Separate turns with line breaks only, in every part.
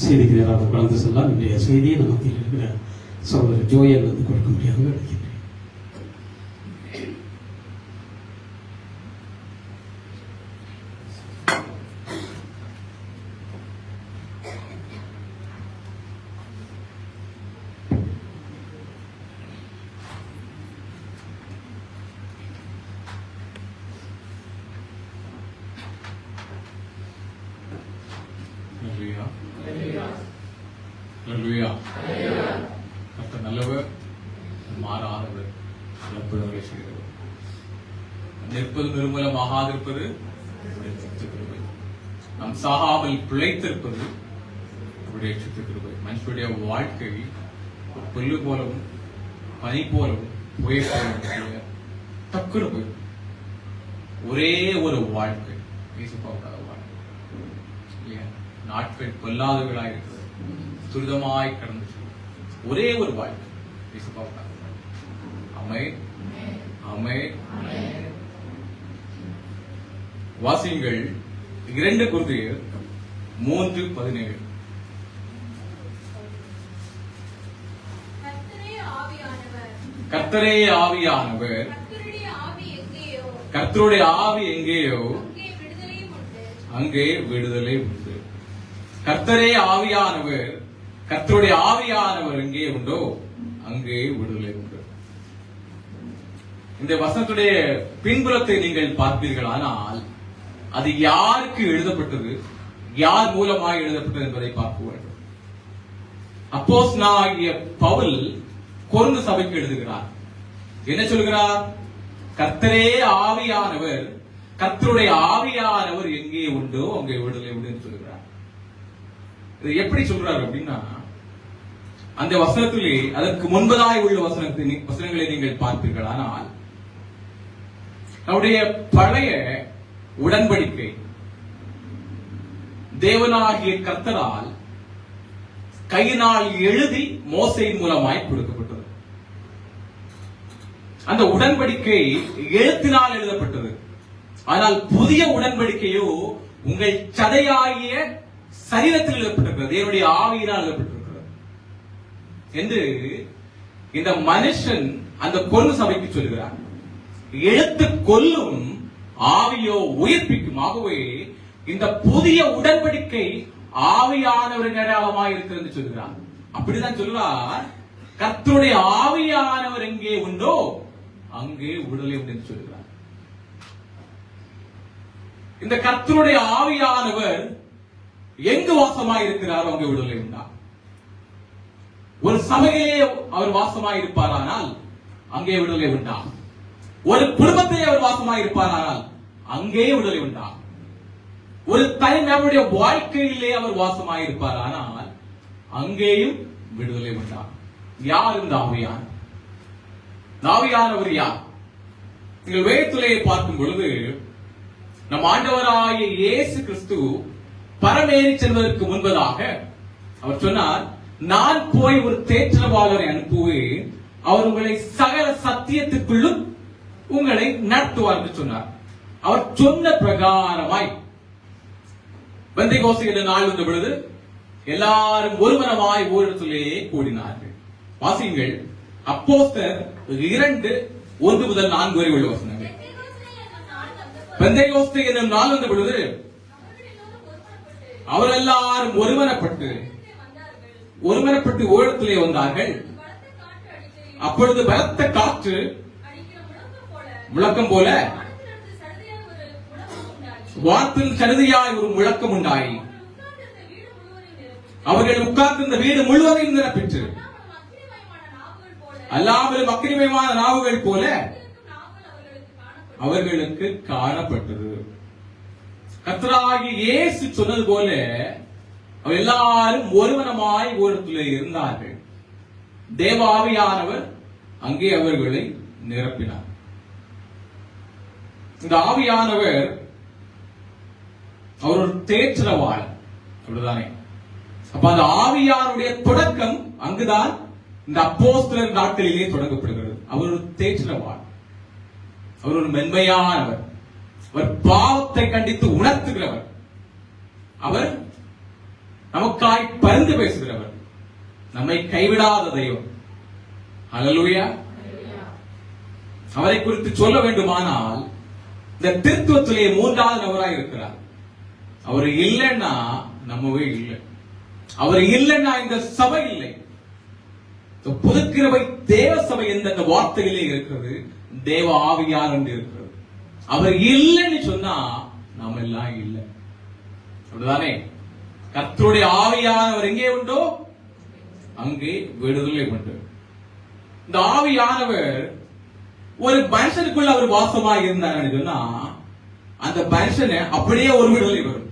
செய்திக்கு நேராக கலந்து செல்லலாம். இன்றைய செய்தியை நமக்கு இருக்கிற சகோதரர் ஜோயல் வந்து கொடுக்க முடியாது நினைக்கிறேன்.
நல்லவர், மாறாதவர், இழப்பதவரை செய்கிறவர், நிற்பது நிர்மூலமாகாதிருப்பது கிருபை, நாம் சாகாமல் பிழைத்திருப்பது அவருடைய கிருபை. மனுஷனுடைய வாழ்க்கை புல்லு போலவும் பனி போலவும் புகை போலவும் டக்குனு போயிடும். ஒரே ஒரு வாழ்க்கை, வீசப்போகாத வாழ்க்கை இல்லையா? நாட்கள் பொல்லாதவர்களாக இருக்கிறது, துரிதமாய் கடந்து ஒரே ஒரு வாழ்க்கை. வாசியுங்கள் 2 கொரிந்தியர் 3:17. கர்த்தரே ஆவியானவர், கர்த்தருடைய ஆவி எங்கேயோ அங்கே விடுதலை உண்டு. கர்த்தரே ஆவியானவர், கர்த்தருடைய ஆவியானவர் எங்கே உண்டோ அங்கே விடுதலை உண்டு. இந்த வசனத்துடைய பின்புலத்தை நீங்கள் பார்ப்பீர்களானால் அது யாருக்கு எழுதப்பட்டது, யார் மூலமாக எழுதப்பட்டது என்பதை பார்க்க வேண்டும். அப்போஸ்தலனாகிய பவுல் கொரிந்து சபைக்கு எழுதுகிறார். என்ன சொல்கிறார்? கர்த்தரே ஆவியானவர், கர்த்தருடைய ஆவியானவர் எங்கே உண்டோ அங்கே விடுதலை உண்டு சொல்கிறார். இது எப்படி சொல்றாரு அப்படின்னா, அந்த வசனத்திலே அதற்கு முன்பதாய் உள்ள வசனங்களை நீங்கள் பார்ப்பீர்களானால் நம்முடைய பழைய உடன்படிக்கை தேவனாகிய கர்த்தரால் கையினால் எழுதி மோசையின் மூலமாய் கொடுக்கப்பட்டது. அந்த உடன்படிக்கை எழுத்தினால் எழுதப்பட்டது. ஆனால் புதிய உடன்படிக்கையோ உங்கள் சதையாகிய சரீரத்தில் எழுதப்பட்டிருக்கிறது, தேவனுடைய ஆவியினால் எழுதப்பட்டிருக்கிறது என்று இந்த மனுஷன் அந்த கொரிந்து சபைக்கு சொல்கிறார். எழுத்து கொல்லும், ஆவியோ உயிர்ப்பிக்கும். ஆகவே இந்த புதிய உடன்படிக்கை ஆவியானவரின் அடையாளமாக இருக்கிறது சொல்கிறார். அப்படிதான் சொல்றார். கர்த்தருடைய ஆவியானவர் எங்கே உண்டோ அங்கே விடுதலை உண்டு என்று சொல்கிறார். இந்த கர்த்தருடைய ஆவியானவர் எங்கு வாசமாய் இருக்கிறாரோ அங்கே விடுதலை உண்டா? ஒரு சபையிலே அவர் வாசமாய் இருப்பாரானால் அங்கே விடுதலை உண்டா? ஒரு குடும்பத்திலே அவர் வாசமாய் இருப்பாரானால் அங்கே விடுதலை உண்டா? ஒரு தனிநபருடைய வாழ்க்கையிலே அவர் வாசமாய் இருப்பாரானால் அங்கேயும் விடுதலை உண்டா? யார் இந்த ஆவியானவர்? ஆவியானவர் யார்? நீங்கள் வேதத்திலே பார்க்கும் பொழுது நம் ஆண்டவராகிய இயேசு கிறிஸ்து பரமேறி செல்வதற்கு முன்பதாக அவர் சொன்னார், நான் போய் ஒரு தேற்றவாளரை அனுப்புவேன், அவர் உங்களை சகல சத்தியத்துக்குள்ளும் உங்களை நடத்துவார் என்று சொன்னார். அவர் சொன்ன பிரகாரமாய் பெந்தேகோஸ்தே என்ற நாள் வந்த பொழுது எல்லாரும் ஒருமனமாய் ஓரிடத்திலே கூடினார்கள். வாசியுங்கள் அப்போஸ்தலர் 2:1-4 வரை உள்ள வசனங்கள். பெந்தேகோஸ்தே என்னும் நாள் வந்த பொழுது அவர் எல்லாரும் ஒருமனப்பட்டு ஓரிடத்திலே வந்தார்கள். அப்பொழுது பலத்த காற்று முழக்கம் போல வானத்தில் சடுதியாய் ஒரு முழக்கம் உண்டாயி அவர்கள் உட்கார்ந்திருந்த வீடு முழுவதையும் நிரப்பிற்று. அல்லாமலும் அக்கினிமயமான நாவுகள் போல அவர்களுக்கு காணப்பட்டது. கர்த்தராகிய இயேசு சொன்னது போல அவர் எல்லாரும் ஒருவனமாய் ஓரிடத்திலே இருந்தார்கள். தேவ ஆவியானவர் அங்கே அவர்களை நிரப்பினார். இந்த ஆவியானவர் அவர் ஒரு தேற்றவாளர், அப்படிதானே? அப்ப அந்த ஆவியானுடைய தொடக்கம் அங்குதான் இந்த அப்போஸ்தலர் நாட்களிலே தொடங்கப்படுகிறது. அவர் ஒரு தேற்றவாளர், அவர் ஒரு மென்மையானவர், அவர் பாவத்தை கண்டித்து உணர்த்துகிறவர், அவர் நமக்காய் நம்மை கைவிடாத தெய்வம். ஹல்லேலூயா. அவரை குறித்து சொல்ல வேண்டுமானால் இந்த திருத்துவத்திலே மூன்றாவது நபராக இருக்கிறார். அவர் இல்லைன்னா நம்மவே இல்லை. அவர் இல்லைன்னா இந்த சபை இல்லை. புதுக்கிருபை தேவ சபை என்ற வார்த்தையிலே இருக்கிறது. தேவ ஆவியார் என்று இருக்கிறது. அவர் இல்லைன்னு சொன்னா நாம எல்லாம் இல்லை. அப்படிதானே? கர்த்தருடைய ஆவியானவர் எங்கே உண்டோ அங்கே விடுதலை உண்டு. இந்த ஆவியானவர் ஒரு மனுஷனுக்குள்ள அவர் வாசமாக இருந்தார் சொன்னா அந்த மனுஷனை அப்படியே ஒரு விடுதலை வரும்.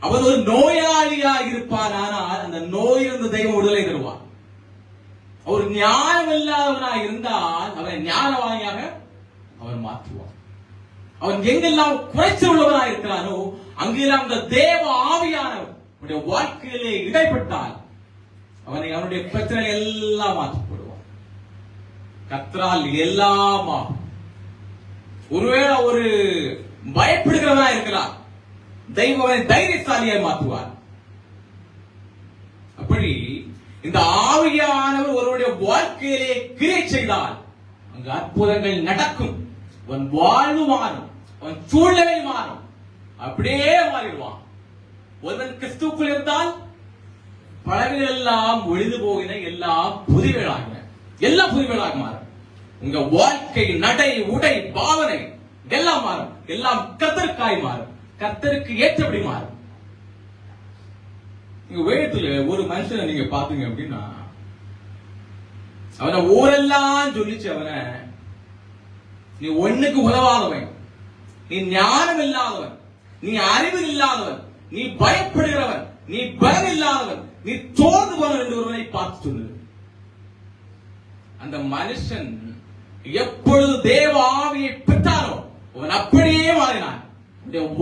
அவர் ஒரு நோயாளியா இருப்பார், ஆனால் அந்த நோயிலிருந்து தெய்வம் விடுதலை தருவார். அவர் ஞானம் இல்லாதவனாக இருந்தால் அவரை ஞானவாணியாக அவர் மாற்றுவார். அவன் எங்கெல்லாம் குறைச்சல் உள்ளவனாக இருக்கிறானோ அங்கெல்லாம் அந்த தேவ ஆவியானவர் வாழ்க்கையிலே இடைப்பட்டால் அவனுடைய பிரச்சனை எல்லாம் மாற்றப்படுவார். கர்த்தரால் எல்லாம் ஆகும். ஒருவேளை ஒரு பயப்படுகிறவனா இருக்கலாம், தெய்வம் அவனை தைரியசாலியாய் மாற்றுவார். அப்படி இந்த ஆவியானவர் ஒருவருடைய வாழ்க்கையிலே கிரியை செய்தால் அங்கு அற்புதங்கள் நடக்கும். அவன் வாழ்வு மாறும், அவன் சூழ்நிலை மாறும், அப்படியே மாறிடுவான். ஒருவன் கிறிஸ்துக்குள் இருந்தால் பழங்கள் எல்லாம் ஒழிந்து போகின, எல்லாம் புதிவேளாகின, எல்லாம் புதிவேளாக மாறும். உங்க வாழ்க்கை, நடை, உடை, பாவனை எல்லாம் மாறும். எல்லாம் கர்த்தருக்காய் மாறும், கர்த்தருக்கு ஏற்றபடி மாறும். நீங்க வேதத்துல ஒரு மனுஷனை நீங்க பாத்தீங்க அப்படின்னா அவனை ஊரெல்லாம் சொல்லிச்சு, அவனை நீ ஒண்ணுக்கு உதவாதவன், நீ ஞானம் இல்லாதவன், நீ அறிவு இல்லாதவன், நீ பயப்படுகிறவன், நீ பயம் இல்லாதவன், நீ தோர்ந்து போன என்று ஒருவனை பார்த்து சொன்னது. அந்த மனுஷன் எப்பொழுது தேவ ஆவியை பெற்றானோ அவன் அப்படியே மாறினான்.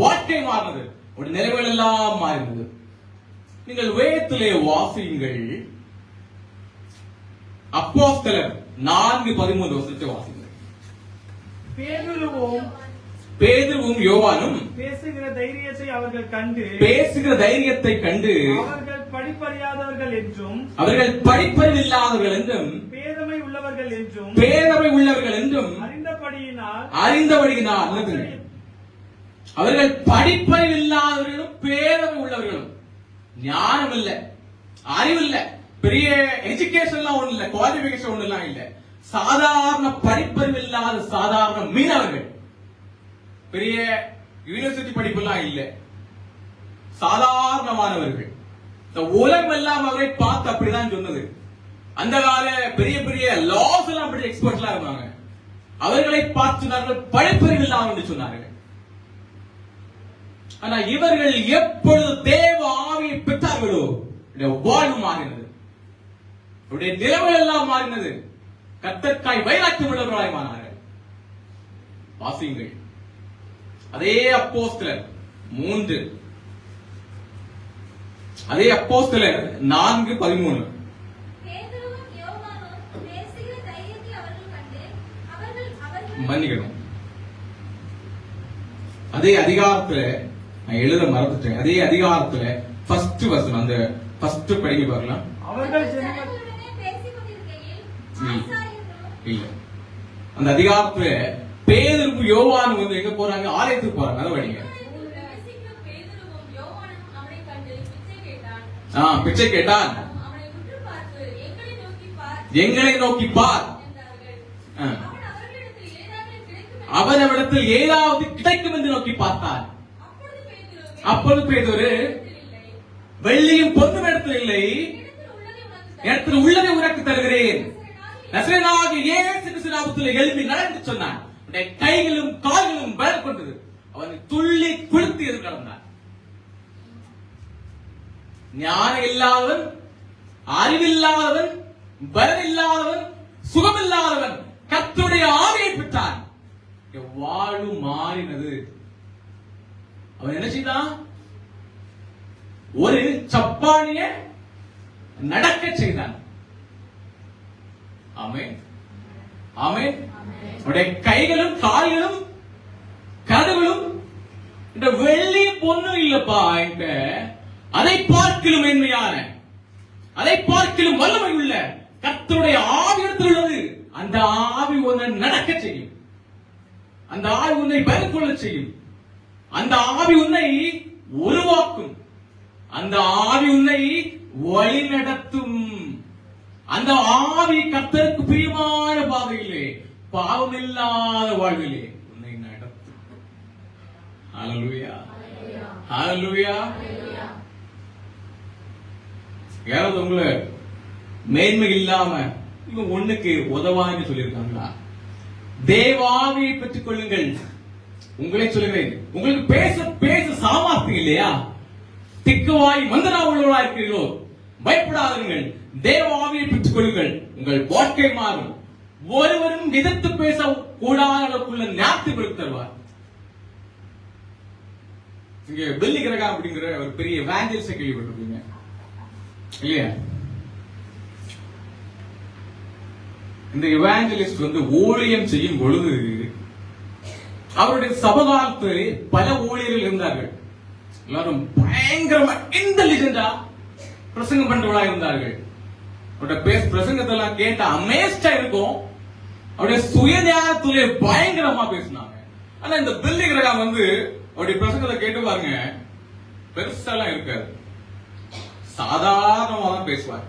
வாழ்க்கை மாறினது, நிலைமைகள் எல்லாம் மாறினது. நீங்கள் வேதத்திலே வாசியுங்கள். அப்போஸ்தலர் 4:13 வசனத்தை வாசியுங்கள். பேதுருவும் யோவானும்
பேசுகிற தைரியத்தை அவர்கள் கண்டு அவர்கள் படிப்பறியாதவர்கள் என்றும் பேதமை உள்ளவர்கள் என்றும்
அறிந்தபடியினால் அவர்கள் படிப்பறிவில்லாதவர்களும் பேதமை உள்ளவர்களும், ஞானம் இல்ல, அறிவு இல்ல, பெரிய எஜுகேஷன் ஒண்ணு இல்ல, குவாலிபிகேஷன் ஒண்ணு எல்லாம் இல்ல, சாதாரண படிப்பறிவு இல்லாத சாதாரண மீனவர்கள், பெரிய யூனிவர்சிட்டி படிப்பு எல்லாம் இல்ல, சாதாரணமானவர்கள். இந்த உலகம் எல்லாம் அவரை பார்த்து அப்படிதான் சொன்னது. அந்த கால பெரிய பெரிய லாஸ் எல்லாம் அப்படி எக்ஸ்பர்ட் எல்லாம் இருந்தாங்க. அவர்களை பார்த்து சொன்னார்கள் படிப்பறிவு இல்லாமல் என்று சொன்னார்கள். ஆனா இவர்கள் எப்பொழுது தேவ ஆவியை பெற்றார்களோ வாழ்வு மாறினது, அவருடைய நிலைமை எல்லாம் மாறினது. கர்த்தருக்காய் வைராக்கியம் உள்ளவர்களாய் மாறினார்கள். வாசியுங்கள். அதே அப்போஸ்தலர் 3, அதே அப்போஸ்தலர் 4:13. மன்னிக்கணும், அதே அதிகாரத்துல நான் எழுத மறந்துட்டேன். அதே அதிகாரத்துல ஃபர்ஸ்ட் வசனம், அந்த ஃபர்ஸ்ட் படிக்க பார்க்கலாம். இல்ல, அந்த அதிகாரத்துல பேதுருவும் யோவானும் வந்து எங்க போறாங்க? ஆலயத்துக்கு போறாங்க. அதை படிங்க. பிச்சை கேட்டான், எங்களை நோக்கி பார். அவனிடத்தில் ஏதாவது கிடைக்கும் என்று நோக்கி பார்த்தார். அப்பொழுது பேதுரு, வெள்ளியும் பொன்னும் இடத்தில் இல்லை, இடத்தில் உள்ளதை உனக்கு தருகிறேன், நசரேயனாகிய இயேசு கிறிஸ்து நாமத்தில் எழுப்பி நடந்து சொன்னான். கைகளும் கால்களும் பலம் கொண்டது. அவனை துள்ளி குளித்து எதிர் நடந்தான். ஞானம் இல்லாதவன், அறிவில்லாதவன், பலம் இல்லாதவன், சுகமில்லாதவன் கர்த்தருடைய ஆவியை பெற்றான். வாழ்வு மாறினது. அவன் என்ன செய்தான்? ஒரு சப்பானிய நடக்க செய்தான். ஆமென், ஆமென். அவருடைய கைகளும் கால்களும் கதவுகளும் இந்த வெள்ளி பொண்ணு இல்லப்பா, அதை பார்க்கலும் மென்மையான அதை பார்க்கிலும் வல்லமை உள்ள கர்த்தருடைய ஆவி இடத்தில் உள்ளது. அந்த ஆவி உன்னை நடக்க செய்யும். அந்த ஆவி உன்னை பயன் கொள்ள செய்யும். அந்த ஆவி உன்னை உருவாக்கும். அந்த ஆவி உன்னை வழி நடத்தும். அந்த ஆவி கர்த்தருக்கு பிரியமான பாதையிலே, பாவமில்லாத வாழ்விலே உன்னை நடத்தும். ஹல்லேலூயா, ஹல்லேலூயா. யாராவது உங்களை மேன்மை இல்லாம இவங்க ஒண்ணுக்கு உதவான்னு சொல்லியிருக்காங்களா? தேவாவியை பெற்றுக் கொள்ளுங்கள். உங்களே சொல்லுகிறேன், உங்களுக்கு பேச பேச சாமர்த்தியம் இல்லையா? திக்குவாய் மந்தனா உள்ளவர்களா இருக்கிறீர்களோ, பயப்படாதீர்கள். தேவாவியை பெற்றுக் கொள்ளுங்கள். உங்கள் வாழ்க்கை மாறும். ஒருவரும் எதிர்த்து பேச கூடாத அளவுக்குள்ள ஞாபகத்தை கொடுத்து தருவார். இங்க பெல்லி கிரகாம் அப்படிங்கிற ஒரு பெரிய எவாஞ்சலிஸ்ட் கேள்விப்பட்டிருப்பீங்க இல்லையா? இந்த எவாஞ்சலிஸ்ட் ஊழியம் செய்யும் பொழுது அவருடைய சபகாலத்தில் பல ஊழியர்கள் இருந்தார்கள். எல்லாரும் பயங்கரமா இன்டெலிஜென்டா பிரசங்கம் பண்றவளா இருந்தார்கள். அவருடைய பிரசங்கத்தெல்லாம் கேட்ட அமேஸ்டா இருக்கும். அவருடைய சுயஞானத்திலே பயங்கரமா பேசினாங்க. ஆனா இந்த பெல்லி கிரகாம் அவருடைய பிரசங்கத்தை கேட்டு பாருங்க, பெருசாலாம் இருக்காது, சாதாரணமா தான் பேசுவார்.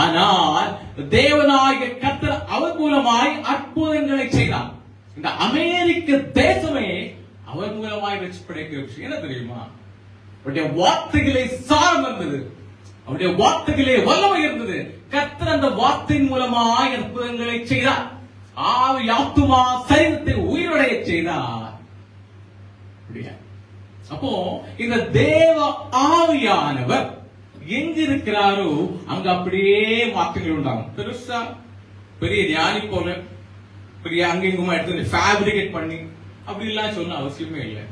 ஆனால் தேவனாகிய கர்த்தர் அவர் மூலமாய் அற்புதங்களை செய்தார். இந்த அமெரிக்க தேசமே அவர் மூலமாய் வெற்றி படைக்கிற விஷயம் என்ன தெரியுமா? அவருடைய வார்த்தைகளே சாரம் இருந்தது. அவருடைய வார்த்தைகளே வல்லமை இருந்தது. கர்த்தர் அந்த வார்த்தையின் மூலமாய் அற்புதங்களை செய்தார். ஆவி ஆத்துமா சரீரத்தை உயிரடைய செய்தார். அப்போ இந்த தேவ ஆவியானவர் எங்க இருக்கிறாரோ அங்க அப்படியே மாற்றங்கள் உண்டாகும். பெருசா பெரிய ஞானி போல பெரிய அங்கெங்குமா எடுத்து ஃபேப்ரிகேட் பண்ணி அப்படி எல்லாம் சொன்ன அவசியமே இல்லை.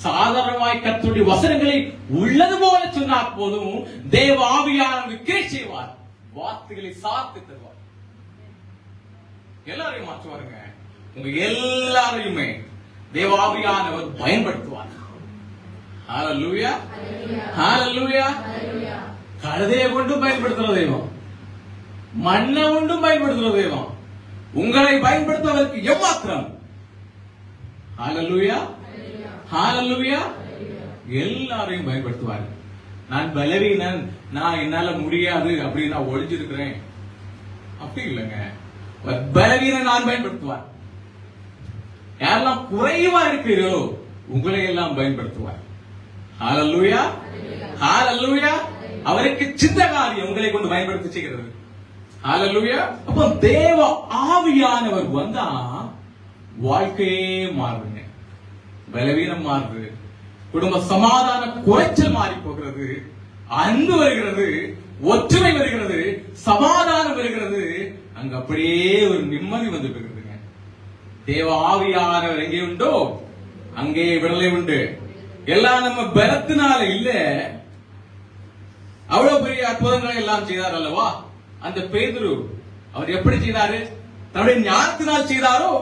சாதாரணமாய் கர்த்தருடைய வசனங்களை உள்ளது போல சொன்னா போதும் தேவ ஆவியானவர் கிரியை செய்வார். வார்த்தைகளை சாத்தி தருவார். எல்லாரையும் மாற்றுவாருங்க. உங்க எல்லாரையுமே தேவ ஆவியானவர் பயன்படுத்துவார். ஹல்லேலூயா, ஹல்லேலூயா. கழுதையை கொண்டு பயன்படுத்துற தெய்வம், மண்ணை கொண்டு பயன்படுத்துற தெய்வம் உங்களை பயன்படுத்துவதற்கு எம்மாத்திரம். ஹல்லேலூயா, ஹல்லேலூயா. எல்லாரையும் பயன்படுத்துவார். நான் பலவீனன், நான் என்னால முடியாது அப்படின்னு நான் ஒழிஞ்சிருக்கிறேன் அப்படி இல்லைங்க. பலவீனன் நான் பயன்படுத்துவார். யாரெல்லாம் குறைவா இருக்கிறீர்களோ உங்களை எல்லாம் பயன்படுத்துவார். ஹல்லேலூயா, ஹல்லேலூயா. அவருக்கு சின்ன காரியம் உங்களை கொண்டு பயன்படுத்தி செய்கிறது. ஹல்லேலூயா. அப்போ தேவ ஆவியானவர் வந்தா வாழ்க்கையே மாறுங்க. பலவீனம் மாறுது, குடும்ப சமாதான குறைச்சல் மாறி போகிறது, அன்பு வருகிறது, ஒற்றுமை வருகிறது, சமாதானம் வருகிறது. அங்க அப்படியே ஒரு நிம்மதி வந்து போகிறதுங்க. தேவ ஆவியானவர் எங்கே உண்டோ அங்கே விடலை உண்டு. எல்லாம் நம்ம பலத்தினால இல்ல. அவ்வளவு பெரிய அற்புதங்களை எல்லாம் செய்தார் அல்லவா அந்த பேதுரு. அவர் எப்படி செய்தாரு? தன்னுடைய ஞானத்தினால் செய்தாரோ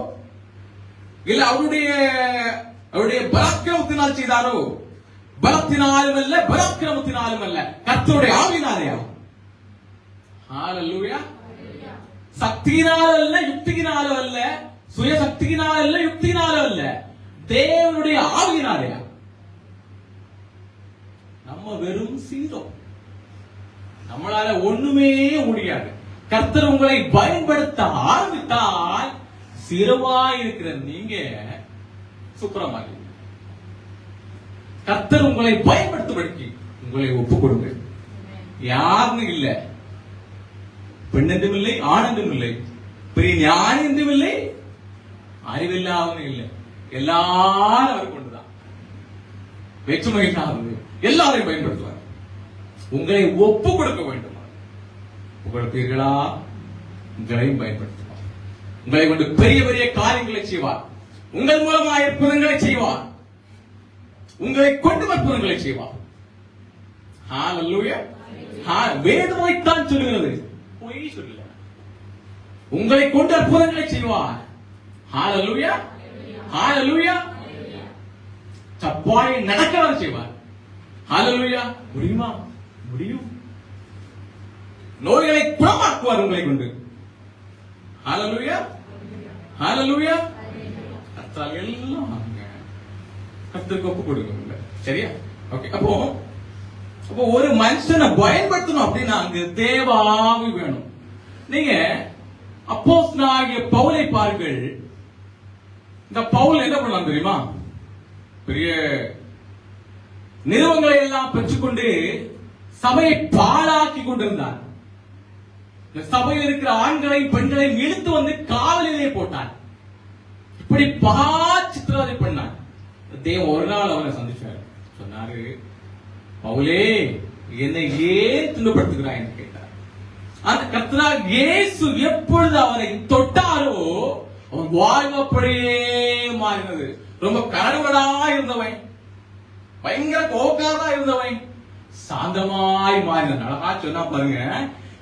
இல்ல அவருடைய பராக்கிரமத்தினால் செய்தாரோ? பலத்தினாலும் அல்ல, பராக்கிரமத்தினாலும் அல்ல, கர்த்தருடைய ஆவியினாலேயா? ஹல்லேலூயா. சக்தியினாலும் அல்ல, யுக்தியினாலும் அல்ல, சுய சக்தியினாலும் அல்ல, யுக்தியினாலும் அல்ல, தேவனுடைய ஆவியினாலேயா? நம்ம வெறும் சீரோ, நம்மளால ஒண்ணுமே முடியாது. கர்த்தர் உங்களை பயன்படுத்த ஆரம்பித்தால் சிறுவாய் இருக்கிற நீங்க சுப்பிரமாரி. கர்த்தர் உங்களை பயன்படுத்தும்படிக்கு உங்களை ஒப்புக் கொடுங்க. யாருன்னு இல்ல, பெண்ணென்றும் இல்லை, ஆனந்தும் இல்லை, பெரிய ஞானி என்றும் இல்லை, அறிவில்லாதவனும் இல்லை, எல்லாரும் அவர் கொண்டுதான். வேற்றுமை இல்லாதது எல்லாரையும் பயன்படுத்துவார். உங்களை ஒப்பு கொடுக்க வேண்டும். கொடுப்பீர்களா? உங்களையும் பயன்படுத்துவார். உங்களை கொண்டு பெரிய பெரிய காரியங்களை செய்வார். உங்கள் மூலமாக அற்புதங்களை செய்வார். உங்களை கொண்டு அற்புதங்களை செய்வார். ஹல்லேலூயா. வேதமாய்த்தான் சொல்லுகிறது, பொய் சொல்லல. உங்களை கொண்டு அற்புதங்களை செய்வார். ஹல்லேலூயா, ஹல்லேலூயா. தப்பாய் நடக்க செய்வார். ஹல்லேலூயா. முடியுமா? முடியும். நோய்களை குணமாக்குவார் உங்களை கொண்டு. ஹalleluya, ஹalleluya. கர்த்தரால் எல்லாம் கர்த்தருக்கு ஒப்பு கொடுங்க. சரியா? ஓகே. அப்போ ஒரு மனுஷனை பயன்படுத்தணும் அப்படின்னா அங்க தேவ ஆவி வேணும். நீங்க அப்போஸ்தலனாகிய பவுலை பாருங்கள். இந்த பவுல் என்ன பண்ணான் தெரியுமா? பெரிய நிறுவனங்களை எல்லாம் பெற்றுக்கொண்டு சபையை பாழாக்கி கொண்டிருந்தார். இந்த சபையில் இருக்கிற ஆண்களையும் பெண்களையும் இழுத்து வந்து காவலிலே போட்டார். இப்படி பகா சித்திரவதை பண்ணார். தேவன் ஒரு நாள் அவரை சந்திச்சார். சொன்னாரு, பவுலே என்னை ஏன் துன்பப்படுத்துகிறாய் என்று கேட்டார். அந்த கர்த்தராகிய இயேசு எப்பொழுது அவரை தொட்டாரோ அவன் வாழ்வு அப்படியே மாறினது. ரொம்ப கரடுவடா இருந்தவன், பயங்கர கோக்காரா இருந்தவன் சாந்தமாய் மாறினான். அழகா சொன்னா பாருங்க,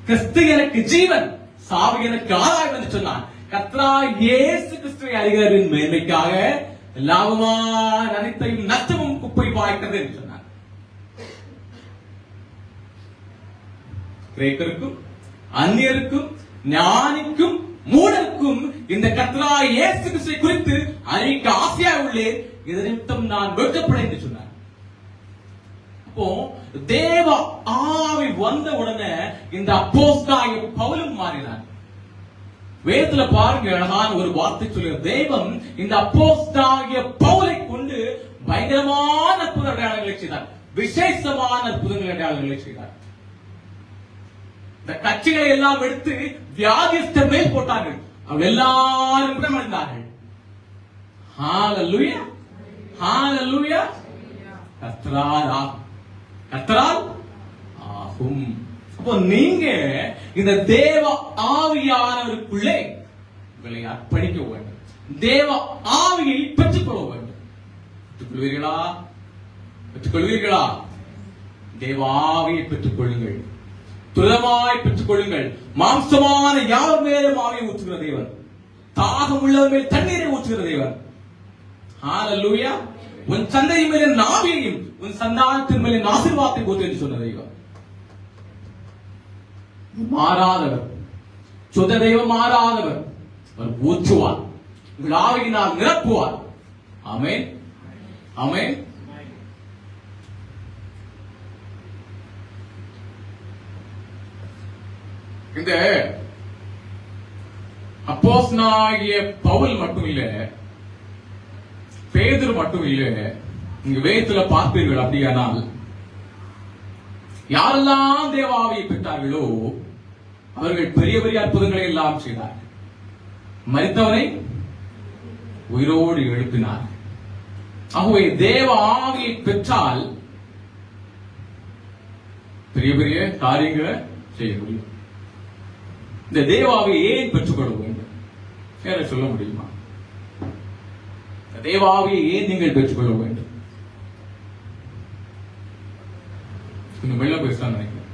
கிறிஸ்து எனக்கு ஜீவன், சாவு எனக்கு ஆதாயம் என்று சொன்னான். கர்த்தராகிய இயேசு கிறிஸ்துவை அறிகிறவரின் மேன்மைக்காக லாபமான அனைத்தையும் நஷ்டமும் குப்பை வாய்க்கிறது என்று சொன்னார். கிரேக்கருக்கும் அந்நியருக்கும் ஞானிக்கும் மூடருக்கும் இந்த கர்த்தராகிய இயேசு கிறிஸ்துவை குறித்து அறிவிக்க ஆசையாக உள்ளேன், இதன் நிமித்தம் நான் வெட்கப்படேன் என்று சொன்னார். அப்போ தேவ ஆவி வந்த உடனே இந்த அப்போஸ்தலனாகிய பவுலும் மாறினார். வேதத்துல பாருங்க, அழகான ஒரு வார்த்தை சொல்லுங்க. தெய்வம் இந்த அப்போஸ்தலனாகிய பவுலை கொண்டு பயங்கரமான அற்புத அடையாளங்களை செய்தார், விசேஷமான அற்புதங்கள் அடையாளங்களை செய்தார். இந்த கட்சிகளை எல்லாம் எடுத்து வியாதிஸ்தர் மேல் போட்டார்கள், அவர்கள் எல்லாரும் குணமடைந்தார்கள். ஹalleluya, ஹalleluya. கர்த்தரால் ஆகும். அப்போ நீங்க இந்த தேவ ஆவியானவருக்குள்ளே உங்களை அர்ப்பணிக்க வேண்டும், தேவ ஆவியை பெற்றுக்கொள்ள வேண்டும். பெற்றுக்கொள்வீர்களா? பெற்றுக்கொள்வீர்களா? தேவ ஆவியை பெற்றுக்கொள்ளுங்கள், துலமாய் பெற்றுக்கொள்ளுங்கள். மாம்சமான யார் மேலும் ஆவியை ஊற்றுகிற தேவன், தாகம் உள்ளவர் மேல் தண்ணீரை ஊற்றுகிற தேவன். ஹalleluya. உன் சந்தை மேலே ஆவியையும் உன் சந்தானத்தின் மேலே ஆசீர்வாதத்தை ஊற்று என்று சொன்ன தெய்வம். மாறாதவர், சொந்த தெய்வம் மாறாதவர். அவர் ஊற்றுவார், உங்கள் ஆவியினால் நிரப்புவார். ஆமென், ஆமென். இந்த அப்போஸ்தலனாகிய பவுல் மட்டும் இல்ல, பேதுரு மட்டும் இல்ல, இங்க வேதத்துல பார்ப்பீர்கள். அப்படியானால் யாரெல்லாம் தேவ ஆவியை பெற்றார்களோ அவர்கள் பெரிய பெரிய அற்புதங்களை எல்லாம் செய்தார்கள். மரித்தவனை உயிரோடு எழுப்பினார். ஆகவே தேவ ஆவியை பெற்றால் பெரிய பெரிய காரியங்களை செய்ய முடியும். இந்த தேவ ஆவியை ஏன் பெற்றுக்கொள்ள வேண்டும்? வேற சொல்ல முடியுமா? தேவ ஆவியை ஏன் நீங்கள் பெற்றுக்கொள்ள வேண்டும்? கொஞ்சம் மெல்ல பேசலாம் நினைக்கிறேன்.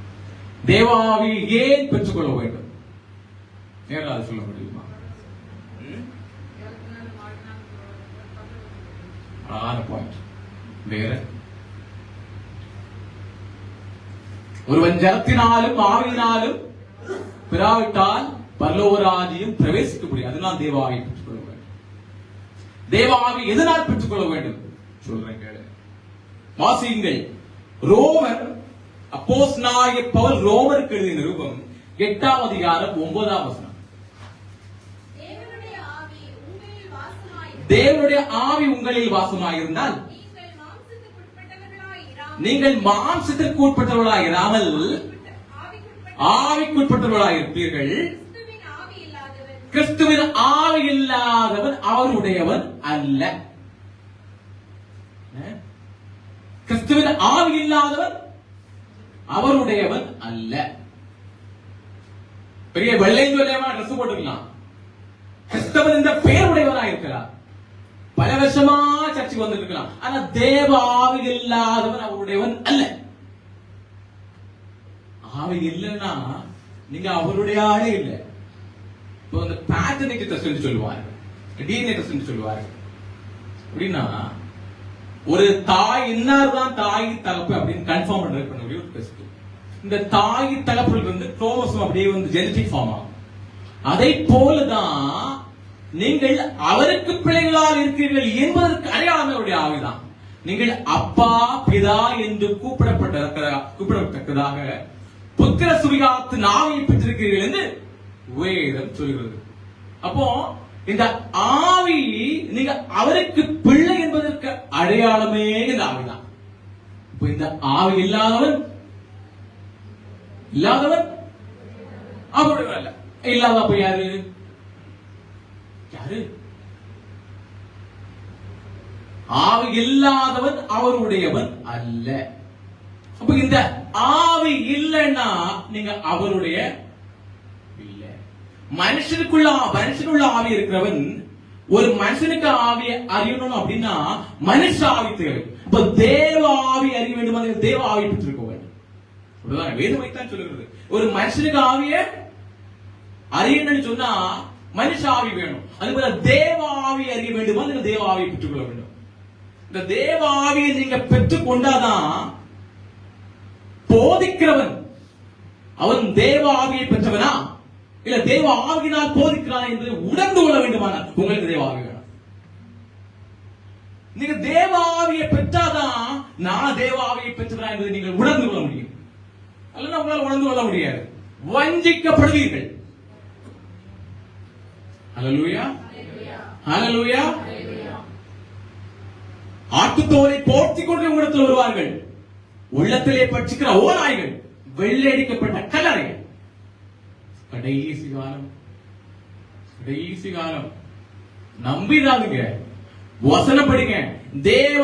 தேவ ஆவியை ஏன் பெற்றுக்கொள்ள வேண்டும்? நேரம் சொல்ல முடியுமா? பாயிண்ட். வேற ஒருவன் ஜலத்தினாலும் ஆவியினாலும் பிராவிட்டால் பரலோக ராஜ்யம் பிரவேசிக்க முடியும். அதனால் தேவ ஆவியை பெற்றுக்கொள்ள வேண்டும். தேவ ஆவி எதனால் பெற்றுக்கொள்ள வேண்டும் சொல்றேன் கேளு. வாசியுங்கள். ரோமர், அப்போஸ்தலனாகிய பவுல் ரோமருக்கு எழுதிய நிருபம் 8ஆம் அதிகாரம் 9ஆம் வசனம். தேவனுடைய ஆவி உங்களில் வாசமாயிருந்தால் நீங்கள் மாம்சத்திற்கு உட்பட்டவர்களாய் இராமல் ஆவிக்குட்பட்டவர்களாய் இருப்பீர்கள். கிறிஸ்துவின் ஆவி இல்லாதவன் அவருடையவன் அல்ல. கிறிஸ்துவின் ஆவி இல்லாதவன் அவருடையவன் அல்ல. பெரிய வெள்ளை சொல்லியமா ட்ரெஸ் போட்டுக்கலாம், கிறிஸ்தவன் இந்த பெயருடையவனாக இருக்கிறார். பல வருஷமா சர்ச்சைக்கு வந்து இருக்கலாம், ஆனா தேவ ஆவி இல்லாதவன் அவருடையவன் அல்ல. ஆவி இல்லைன்னா நீங்க அவருடைய ஆளே இல்லை. இப்போ இந்த பேட்டர்னிக் டெஸ்ட் சொல்லுவாங்க, டிஎன்ஏ டெஸ்ட் சொல்லுவாங்க. அப்படின்னா ஒரு தாய் இன்னார்தான் தாய் தகப்பு அப்படின்னு கன்ஃபார்ம் பண்ண முடியும் ஒரு டெஸ்ட். இந்த தாய் தகப்பல் இருந்து குரோமோசோம் அப்படியே வந்து ஜெனடிக் ஃபார்ம் ஆகும். அதை போலதான் நீங்கள் அவருக்கு பிள்ளைகளால் இருக்கிறீர்கள் என்பதற்கு அடையாளமே அவருடைய ஆவிதான். நீங்கள் அப்பா பிதா என்று கூப்பிடப்பட்டதாக புத்திர சுவிகாரத்து ஆவியை பெற்றிருக்கிறீர்கள் என்று வேதம் சொல்கிறது. அப்போ இந்த ஆவி நீங்க அவருக்கு பிள்ளை என்பதற்கு அடையாளமே இந்த ஆவிதான். இப்போ இந்த ஆவி இல்லாதவன் அவருடைய அல்ல. இல்லாத அப்ப யாரு ஆவி இல்லாதவன் அவருடையவன் அல்ல. அப்ப இந்த ஆவி இல்லைன்னா நீங்க அவருடைய இல்ல. மனுஷனுக்குள்ள ஆவி இருக்கிறவன் ஒரு மனுஷனுக்கு ஆவியை அறியணும் அப்படின்னா மனுஷ ஆவி தேவை. இப்ப தேவ ஆவி அறிய வேண்டுமா? தேவ ஆவி பெற்றிருக்க வேண்டும். வேதம் வைத்தான் சொல்லுகிறது. ஒரு மனுஷனுக்கு ஆவிய அறியணும்னு சொன்னா மனுஷ ஆவி வேணும். அதுபோல தேவ ஆவி அறிய வேண்டுமா? தேவ ஆவியை பெற்றுக்கொள்ள வேண்டும். இந்த தேவ ஆவியை நீங்க பெற்றுக் கொண்டாதான் போதிக்கிறவன் அவன் தேவ ஆவியை பெற்றவனா இல்ல தேவ ஆவியினால் போதிக்கிறான் என்று உணர்ந்து கொள்ள வேண்டுமானால் உங்களுக்கு தேவ ஆவி வேணும். நீங்க தேவ ஆவியை பெற்றாதான் நான் தேவ ஆவியை பெற்றவனா என்பதை நீங்கள் உணர்ந்து கொள்ள முடியும். அல்லது உங்களால் உணர்ந்து கொள்ள முடியாது. வஞ்சிக்கப்படுவீர்கள். ஹல்லேலூயா, ஹல்லேலூயா. ஆட்டுத்தோலை போர்த்திக் கொண்டு உங்களிடத்தில் வருவார்கள். உள்ளத்திலே பட்சிக்கிற ஓநாய்கள், வெள்ளையடிக்கப்பட்ட கல்லறைகள். கடைசி காலம் நம்பிடாதுங்க, வசனப்படுங்க. தேவ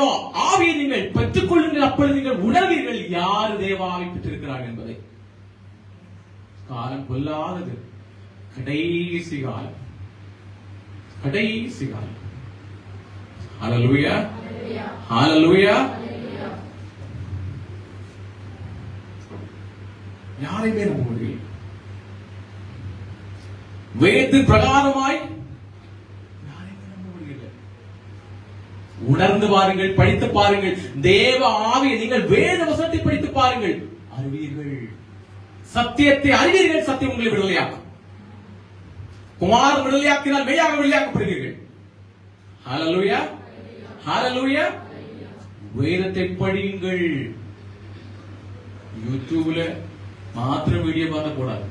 ஆவியை நீங்கள் பெற்றுக் கொள்ளுங்கள். அப்பொழுது நீங்கள் உணர்வீர்கள் யார் தேவ ஆவி பெற்றிருக்கிறார்கள் என்பதை. காலம் கொல்லாதது. கடைசி காலம். ஹல்லேலூயா, ஹல்லேலூயா. யாரையுமே நம்ப முடியல. வேத பிரகாரமாய் யாரையுமே நம்ப முடியல. உணர்ந்து பாருங்கள், படித்து பாருங்கள். தேவ ஆவியை நீங்கள் வேத வசனத்தை படித்து பாருங்கள், அறிவீர்கள். சத்தியத்தை அறிவீர்கள். சத்தியம் உங்களை விடுதலையாக்கும். குமாரன் விடுதலையாக்கினால் மெய்யாக விடுதலையாக்கப்படுவீர்கள். ஹல்லேலூயா, ஹல்லேலூயா. வேதத்தை படியுங்கள். யூடியூப்ல மாத்திரம் வீடியோ பார்த்தா போடாது.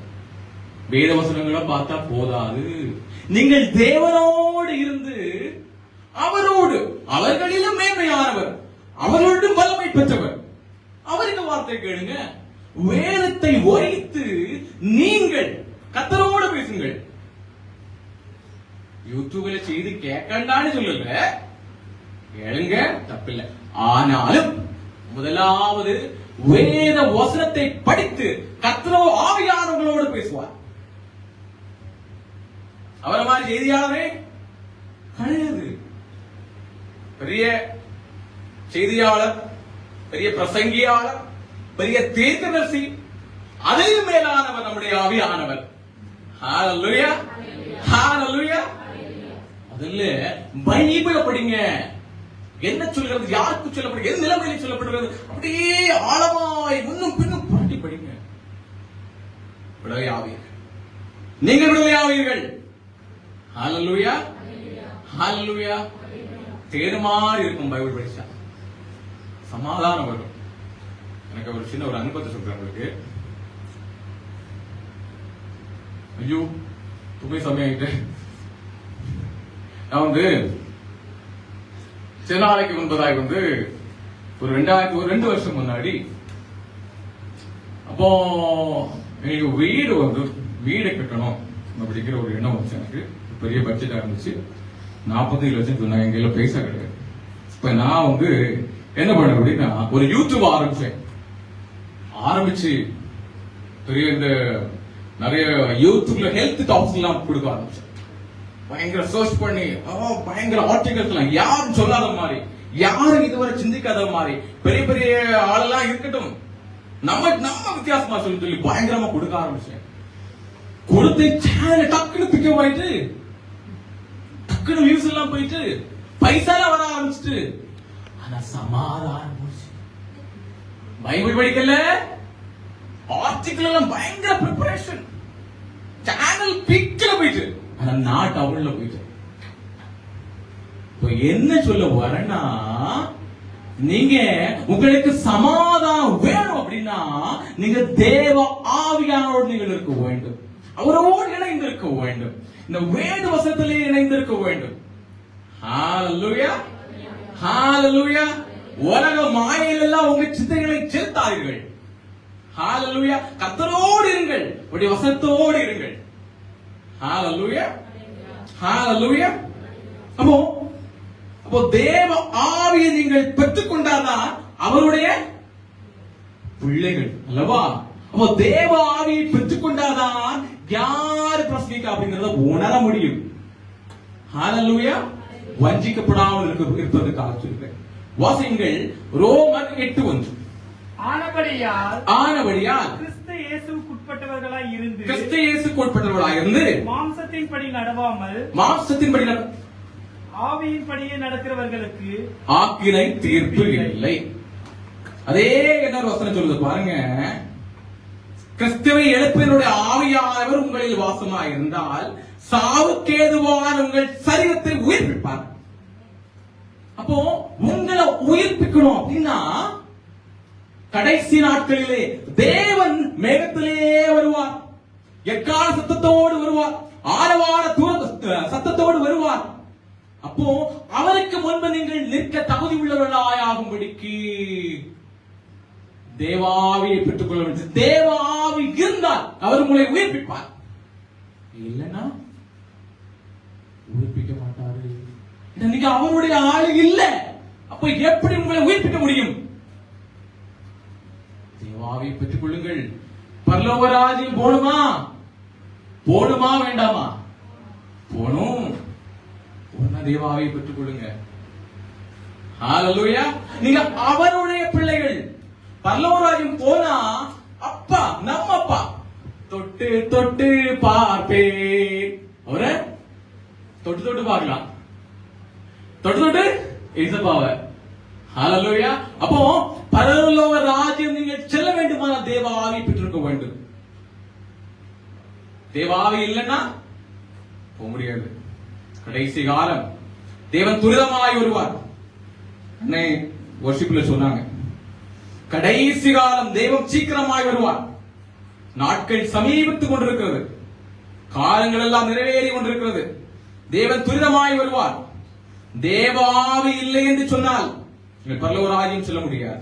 வேத வசனங்களை பார்த்தா போதாது. நீங்கள் தேவனோடு இருந்து அவரோடு, அவர்களிலும் மேன்மையானவர், அவரோடும் வல்லமை பெற்றவர், அவருக்கு வார்த்தை கேளுங்க. வேதத்தை வைத்து நீங்கள் கர்த்தரோடு பேசுங்கள். யூடியூப்ல செய்து கேட்கண்டான்னு சொல்லல, கேளுங்க, தப்பில்லை. ஆனாலும் முதலாவது வேத வசனத்தை படித்து கர்த்தரோ ஆவியானவர்களோடு பேசுவார். அவரை மாதிரி செய்தியாளரே கிடையாது. பெரிய செய்தியாளர், பெரிய பிரசங்கியாளர், பெரிய தீர்க்கதரிசி, அதிலும் மேலானவர் நம்முடைய ஆவியானவர். ஹல்லேலூயா, ஹல்லேலூயா. அதுல பைபிளை படிங்க. என்ன சொல்கிறது, யாருக்கு சொல்லப்படுகிறது, எந்த நிலைமையில் சொல்லப்படுகிறது, அப்படியே ஆழமாய் முன்னும் பின்னும் புரட்டி படிங்க. விடுதலை ஆவீர்கள், நீங்கள் விடுதலை ஆவீர்கள். ஹல்லேலூயா, ஹல்லேலூயா. தேடுமாறு இருக்கும் பைபிள் படிச்சா சமாதானம் வரும். எனக்கு ஒரு சின்ன ஒரு அனுபவத்தை சொல்றேன் உங்களுக்கு. ஐயோ துணை சமயம் நான் வந்து சில நாளைக்கு முன்பதாக வந்து ஒரு 2 வருஷம் முன்னாடி, அப்போ எனக்கு வீடு கட்டணும் அப்படிங்கிற ஒரு எண்ணம் வந்துச்சு. எனக்கு பெரிய பட்ஜெட் ஆரம்பிச்சு 47 லட்சம் சொன்னாங்க. எங்க கையில பைசா கிடையாது. இப்ப நான் வந்து என்ன பண்ண அப்படின்னா ஒரு யூடியூப் ஆரம்பிச்சு பெரிய இந்த நிறைய யூடியூப்ல ஹெல்த் டாக்ஸ் எல்லாம் கொடுக்க ஆரம்பிச்சேன். பயங்கர சர்ச் பண்ணி பயங்கர ஆர்டிகல்ஸ் எல்லாம் யாரும் சொல்லாத மாதிரி, யாரும் இதுவரை சிந்திக்காத மாதிரி, பெரிய பெரிய ஆளெல்லாம் இருக்கட்டும், நம்ம வித்தியாசமா சொல்லி பயங்கரமா கொடுக்க ஆரம்பிச்சேன். கொடுத்து சேனல் டக்குன்னு பிக்கப் ஆயிட்டு, டக்குன்னு வியூஸ் எல்லாம் போயிட்டு, பைசா எல்லாம் வர ஆரம்பிச்சுட்டு, ஆனா சமாதானம் போச்சு. பைபிள் படிக்கல, சர்ச்சுக்கள் எல்லாம் பயங்கர ப்ரிப்பரேஷன், சேனல் பீக்ல போயிட்டு, ஆனா நாட் அவள்ல போயிட்டு. இப்போ என்ன சொல்ல வரேன்னா, நீங்க உங்களுக்கு சமாதானம் வேணும் அப்படின்னா நீங்க தேவ ஆவியானோடு நீங்கள் இருக்க வேண்டும், அவரோடு இணைந்திருக்க வேண்டும், இந்த வேத வசனத்திலே இணைந்திருக்க வேண்டும். ஹalleluya, ஹalleluya. உலக மாயையில் எல்லாம் உங்க சிந்தைகளை செலுத்தாதீர்கள். ஹalleluya. கர்த்தரோடு இருங்கள், உடைய வசனத்தோடு இருங்கள். ஹalleluya, ஹalleluya. அப்போ தேவ ஆவியை நீங்கள் பெற்றுக்கொண்டாதான் அவருடைய பிள்ளைகள் அல்லவா? அப்போ தேவ ஆவியை பெற்றுக்கொண்டாதான் யார் பிரசங்கிக்க அப்படிங்கறத உணர முடியும். ஹalleluya. வஞ்சிக்கப்படாமல் இருப்பதற்காக சொல்கிறேன். வாசியுங்கள் ரோமர் 8:1. ஆனபடியால்
கிறிஸ்து இயேசுவுக்குட்பட்டவர்களாய்
இருந்து
மாம்சத்தின்படி நடவாமல் ஆவியின்படியே நடக்கிறவர்களுக்கு
ஆக்கினை தீர்ப்பு இல்லை. அதே என்ன வசனம் சொல்லுது பாருங்க. கிறிஸ்துவை எழுப்பினுடைய ஆவியானவர் உங்களில் வாசமாய் இருந்தால் சாவுக்கேதுவான உங்கள் சரீரத்தை உயிர்ப்பிப்பார். அப்போ உங்களை உயிர்ப்பிக்கணும் அப்படின்னா கடைசி நாட்களிலே தேவன் மேகத்திலே வருவார், எக்கால சத்தத்தோடு வருவார், ஆரவார சத்தத்தோடு வருவார். அப்போ அவருக்கு முன்பு நீங்கள் நிற்க தகுதி உள்ளவர்களாயாகும்படிக்கு தேவாவியை பெற்றுக் கொள்ள வேண்டும். தேவாவி இருந்தால் அவர் உங்களை உயிர்ப்பிப்பார், இல்லைன்னா உயிர்ப்பிக்க மாட்டாரு. நீங்க அவருடைய ஆளு இல்ல, அப்ப எப்படி உங்களை உயிர்ப்பிக்க முடியும்? தேவாவியை பெற்றுக் கொள்ளுங்கள். பரலோக ராஜ்யம் போணுமா வேண்டாமா? போணும். தேவாவியை பெற்றுக் கொள்ளுங்க. ஹalleluya. நீங்க அவருடைய பிள்ளைகள். பரலோக ராஜ்யம் போனா அப்பா, நம்ம அப்பா தொட்டு தொட்டு பார்ப்பேன். அவரை தொட்டு தொட்டு பார்க்கலாம், தொட்டு தொட்டு இசப்பாவ. ஹalleluya. அப்போ பரலோக ராஜ்யம் நீங்கள் செல்ல வேண்டுமானால் தேவாவியை பெற்றிருக்க வேண்டும். தேவாவி இல்லைன்னா போக முடியாது. கடைசி காலம் தேவன் துரிதமாய் வருவார். அன்னை வர்ஷிப்ல சொன்னாங்க, கடைசி காலம் தேவன் சீக்கிரமாய் வருவார். நாட்கள் சமீபித்துக் கொண்டிருக்கிறது, காலங்கள் எல்லாம் நிறைவேறி கொண்டிருக்கிறது. தேவன் துரிதமாய் வருவார். தேவாவி இல்லை என்று சொன்னால் நீங்கள் பரலோக ராஜ்யம் சொல்ல முடியாது.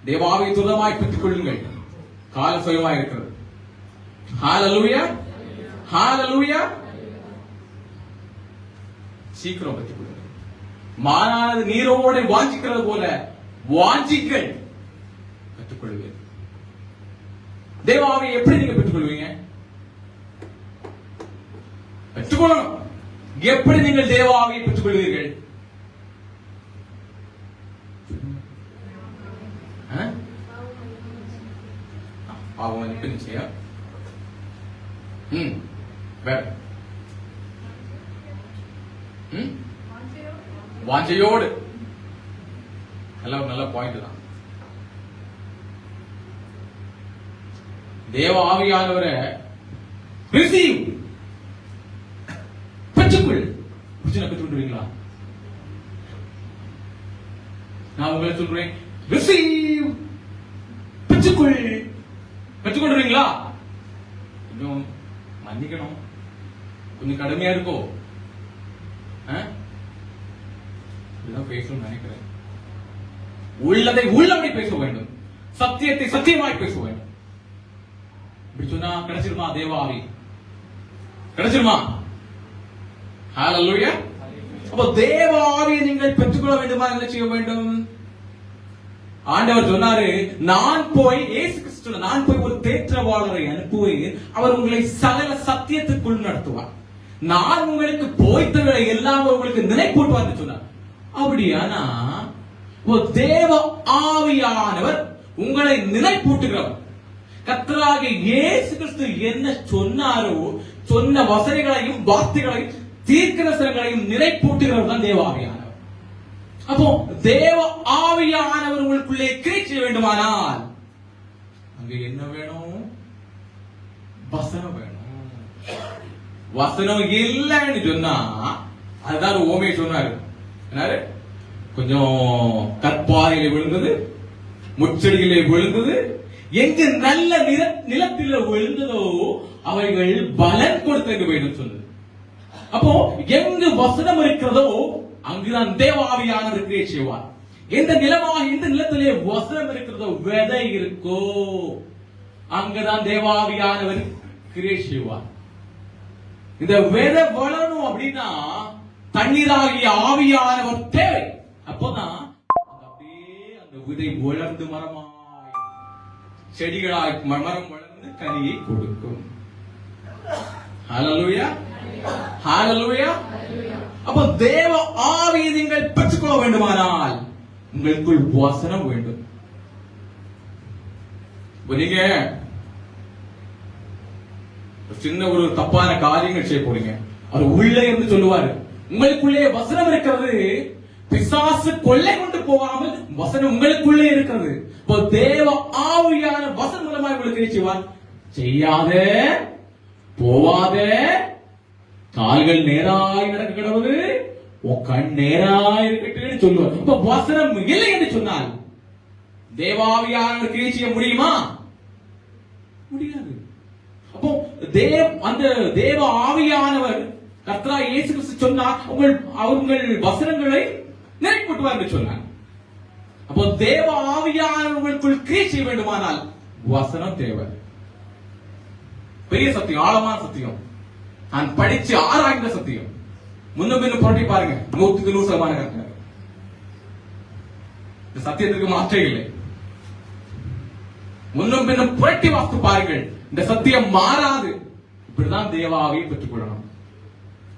தேவாவை துரிதமாய் பெற்றுக் கொள்ளுங்கள், காலம் சுயமாய் இருக்கிறது. ஹalleluya, ஹalleluya. சீக்கிரம் பெற்றுக் கொள்ளுங்கள். மானானது நீரோடு வாஞ்சிக்கிறது போல வாஞ்சிக்கள் பெற்றுக்கொள்வீர்கள். தேவாவை எப்படி நீங்க பெற்றுக்கொள்வீங்க? பெற்றுக்கொள்ளணும். எப்படி நீங்கள் தேவாவியை பெற்றுக்கொள்வீர்கள்? பாவம் நிச்சய வாஞ்சையோடு. நல்ல பாயிண்ட் தான். தேவ ஆவியானவரை ரிசீவ் பெற்றுக்கொள். பெற்றுக்கொள்வீங்களா? நான் உங்களை சொல்றேன், ரிசீவ் பெற்றுக்கொள். பெற்றுக்கொள்றீங்களா? இன்னும் மன்னிக்கணும், கொஞ்சம் கடுமையா இருக்கோ? பேசணும் நினைக்கிறேன். உள்ளதை உள்ளபடி பேச வேண்டும், சத்தியத்தை சத்தியமாய் பேச வேண்டும். இப்படி சொன்னா கிடைச்சிருமா? தேவாவி கிடைச்சிருமா? ஹalleluya. அப்போ தேவாவியை நீங்கள் பெற்றுக்கொள்ள வேண்டுமா? என்ன செய்ய வேண்டும்? ஆண்டவர் சொன்னாரு, நான் போய் இயேசு கிறிஸ்து, நான் போய் ஒரு தேற்றவாளரை அனுப்புவேன், அவர் உங்களை சகல சத்தியத்துக்குள் நடத்துவார். நான் உங்களுக்கு போய்த்தவரை எல்லாம் உங்களுக்கு நினைப்பூட்டுவார் சொன்னார். அப்படியானா தேவ ஆவியானவர் உங்களை நினைப்பூட்டுகிறவர். கர்த்தராகிய இயேசு கிறிஸ்து என்ன சொன்னாரோ, சொன்ன வசனங்களையும் வார்த்தைகளையும் தீர்க்கதரிசனங்களையும் நினைப்பூட்டுகிறவர் தான் தேவ ஆவியானவர். அப்போ தேவ ஆவியானவர் உங்களுக்குள்ளே கிரியை செய்ய வேண்டுமானால் அங்க என்ன வேணும்? வசனம் வேணும். வசனம் இல்லைன்னு சொன்னா அதுதான் ஓமே சொன்னாரு. என்னாரு? கொஞ்சம் கற்பாறையில விழுந்தது, முச்செடியிலே விழுந்தது, எங்க நல்ல நிலத்தில விழுந்ததோ அவைகள் பலன் கொடுத்து வேண்டும் சொன்னது. அப்போ எங்கு வசனம் இருக்கிறதோ அங்குதான் தேவாவியானவர் கிரியை செய்வார். எந்த நிலத்திலே வசனம் இருக்கிறதோ, விதை இருக்கோ, அங்குதான் தேவாவியானவர் கிரியை செய்வார். இந்த விதை வளரணும் அப்படின்னா தண்ணீராகிய ஆவியானவர் தேவை. அப்போதான் அப்படியே அந்த விதை வளர்ந்து மரமாய் செடிகளாய் மரம் வளர்ந்து கனியை கொடுக்கும். ஹல்லேலூயா, ஹல்லேலூயா. அப்போ தேவ ஆவியை நீங்கள் பெற்றுக்கொள்ள வேண்டுமானால் உங்களுக்குள் வசனம் வேண்டும். நீங்க சின்ன ஒரு தப்பான காரியங்கள் செய்ய போறீங்க, அவர் உள்ளே இருந்து சொல்லுவாரு, உங்களுக்குள்ளே வசனம் இருக்கிறது, பிசாசு கொள்ளை கொண்டு போகாமல் வசனம் உங்களுக்குள்ளே இருக்கிறது. இப்போ தேவ ஆவியான வசனம் மூலமாக உங்களுக்கு செய்வார். செய்யாதே, போவாதே, கால்கள் நேராய் நடக்க கிடவது, உன் கண் நேராய் இருக்கட்டும் சொல்லுவார். இப்ப வசனம் இல்லை என்று சொன்னால் தேவாவியான கிரியை செய்ய முடியுமா? முடியாது. அப்போ அந்த தேவ ஆவியானவர் கர்த்தராகிய இயேசு கிறிஸ்து சொன்னார், உங்கள் வசனங்களை நிறைவேற்றுவார் என்று சொன்னார். அப்போ தேவ ஆவியானவர்களுக்குள் கிரியை செய்ய வேண்டுமானால் வசனம் தேவை. பெரிய சத்தியம், ஆழமான சத்தியம், நான் படிச்சு ஆராய்ந்த சத்தியம். முன்னும் பின்னும் புரட்டி பாருங்க, 100% கருத்து. இந்த சத்தியத்துக்கு மாற்றே இல்லை. முன்னும் பின்னும் புரட்டி வாசித்து பாருங்கள், இந்த சத்தியம் மாறாது. இப்படிதான் தேவாவியை பெற்றுக் கொள்ளணும்.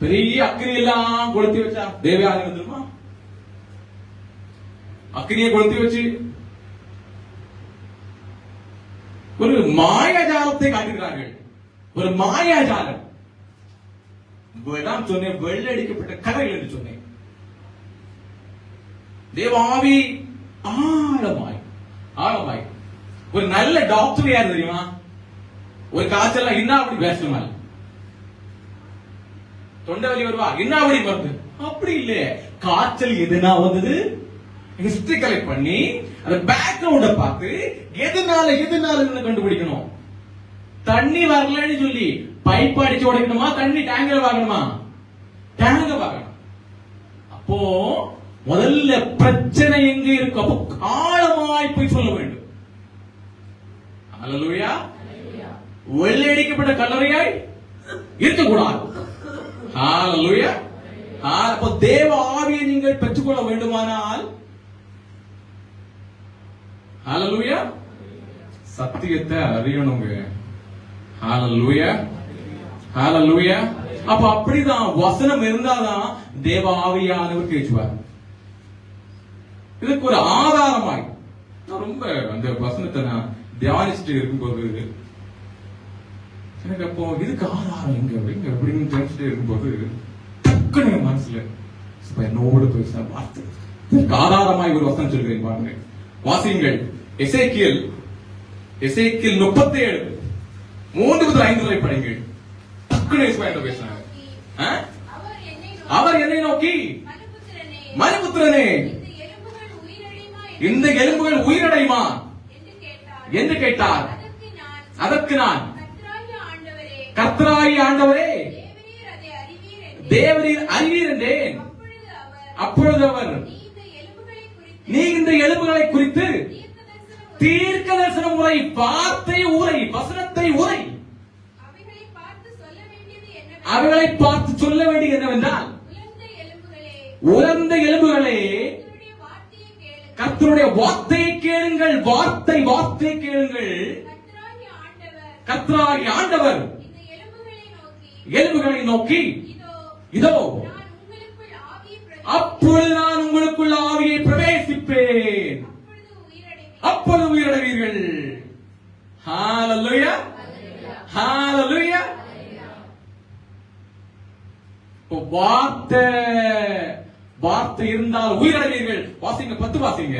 பெரிய அக்கினி எல்லாம் கொளுத்தி வச்சா தேவாவி வந்துருமா? அக்கினியை கொளுத்தி வச்சு ஒரு மாயாஜாலத்தை காட்டுகிறார்கள். ஒரு மாயாஜாலம். சொன்னேன், வெள்ளடிக்கப்பட்ட கதைகள் என்று சொன்னேன். தேவாவி ஆழமாய் ஆழமாய். ஒரு நல்ல டாக்டர் யார் தெரியுமா? ஒரு காய்ச்சல் என்ன அப்படி பேசணுமா? தொண்டை வலி வருவா, என்ன அப்படி மருந்து? அப்படி இல்ல, காய்ச்சல் எதுனா வந்தது ஹிஸ்டரி கலெக்ட் பண்ணி அந்த பேக்ரவுண்ட பார்த்து எதுனால கண்டுபிடிக்கணும். தண்ணி வரலன்னு சொல்லி பைப் அடிச்சு உடைக்கணுமா, தண்ணி டேங்கர் வாங்கணுமா? டேங்கர் வாங்கணும். அப்போ முதல்ல பிரச்சனை எங்க இருக்கு? அப்போ ஆழமாய் போய் சொல்ல வேண்டும். ஹல்லேலூயா. வெள்ளையடிக்கப்பட்ட கல்லறையாய் இருக்கக்கூடாது. ஹல்லேலூயா. அப்போ தேவ ஆவியை நீங்கள் பெற்றுக்கொள்ள வேண்டுமானால் ஹல்லேலூயா சத்தியத்தை அறியணுங்க. ஹல்லேலூயா, ஹல்லேலூயா. அப்ப அப்படிதான் வசனம் இருந்தாதான் தேவ ஆவியானவர் பேசுவார். இதுக்கு ஒரு ஆதாரமாய் நான் ரொம்ப அந்த வசனத்தை நான் தியானிச்சுட்டு இருக்கும்போது எனக்கு அப்போ இதுக்கு ஆதாரம் எங்க அப்படின்னு தெரிஞ்சுட்டு இருக்கும்போது டக்குனு மனசுல என்னோடு பேச வார்த்தை இதுக்கு ஆதாரமாய் ஒரு வசனம் சொல்கிறேன் பாருங்க. வாசியுங்கள். எசேக்கியேல் 37 3-5 வரை படிங்கள். டக்குனு பேசுறாங்க. அவர் என்னை நோக்கி, மனுபுத்திரனே, இந்த எலும்புகள் உயிரடையுமா என்று கேட்டார். அதற்கு நான், கர்த்தராகிய ஆண்டவரே, தேவரீர் அறிவீர் என்றேன். அப்பொழுது அவர், நீ இந்த எலும்புகளை குறித்து தீர்க்க தரிசனம் உரை, வார்த்தை உரை, வசனத்தை உரை, அவைகளை பார்த்து சொல்ல வேண்டியது என்னவென்றால், உலர்ந்த எலும்புகளே, கர்த்தருடைய வார்த்தையை கேளுங்கள். வார்த்தை கேளுங்கள். கர்த்தராகிய ஆண்டவர் எலும்புகளை நோக்கி, இதோ அப்பொழுது நான் உங்களுக்குள்ள ஆவியை பிரவேசிப்பேன், அப்பொழுது உயிரடைவீர்கள். ஹல்லேலூயா, ஹல்லேலூயா. வார்த்தை இருந்தால் உயிரடைவீர்கள். வாசிங்க, 10 வாசிங்க.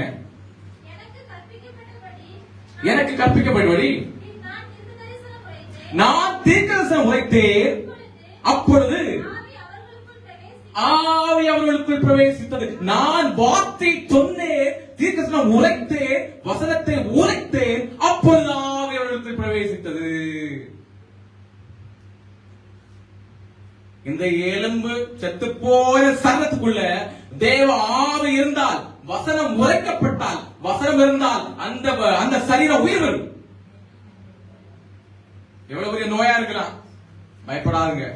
எனக்கு கற்பிக்கப்பட்டபடி நான் தீர்க்கதரிசனம் உரைத்தேன். அப்பொழுது ஆவி அவர்களுக்குள் பிரவேசித்தது. நான் வார்த்தை சொன்னேன், தீர்க்கதரிசனம் உரைத்தேன், வசனத்தை உரைத்தேன், அப்பொழுது ஆவி அவர்களுக்குள் பிரவேசித்தது. இந்த எலும்பு செத்து போன சரத்துக்குள்ள தேவ ஆவி இருந்தால், வசனம் உரைக்கப்பட்டால், வசனம் இருந்தால் அந்த சரீரம் உயிர் வரும். எவ்வளவு பெரிய நோயா இருக்கலாம், பயப்படாதுங்க.